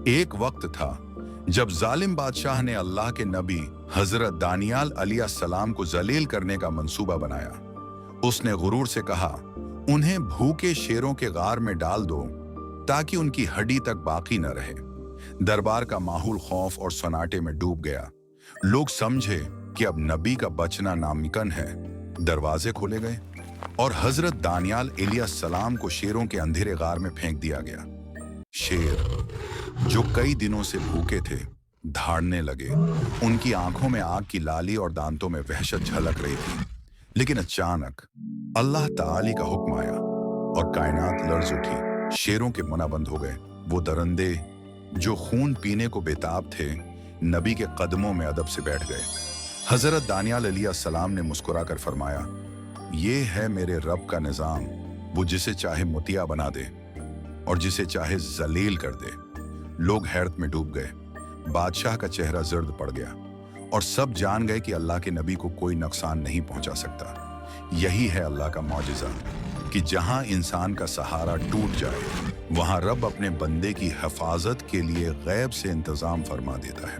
ایک वक्त था जब जालिम बादशाह ने अल्लाह के नबी हजरत दानियाल अलैहिस्सलाम को जलील करने का मंसूबा बनाया। उसने गुरूर से कहा, उन्हें भूखे शेरों के गार में डाल दो ताकि उनकी हड्डी तक बाकी न रहे। दरबार का माहौल खौफ और सन्नाटे में डूब गया। लोग समझे कि अब नबी का बचना नामुमकिन है। दरवाजे खोले गए और हजरत दानियाल अलैहिस्सलाम को शेरों के अंधेरे गार में फेंक दिया गया। शेर जो कई दिनों से भूखे थे धाड़ने लगे। उनकी आंखों में आग की लाली और दांतों में वहशत झलक रही थी। लेकिन अचानक अल्लाह ताली का हुक्म आया और कायनात लर्ज उठी। शेरों के मुना बंद हो गए। वो दरिंदे जो खून पीने को बेताब थे नबी के कदमों में अदब से बैठ गए। हजरत दानियाल अलैहिस्सलाम ने मुस्कुरा कर फरमाया, ये है मेरे रब का निजाम, वो जिसे चाहे मुतिया बना दे और जिसे चाहे जलील कर दे। लोग हैरत में डूब गए। बादशाह का चेहरा जर्द पड़ गया और सब जान गए कि अल्लाह के नबी को कोई नुकसान नहीं पहुंचा सकता। यही है अल्लाह का मौजिज़ा कि जहां इंसान का सहारा टूट जाए वहां रब अपने बंदे की हिफाजत के लिए गैब से इंतजाम फरमा देता है।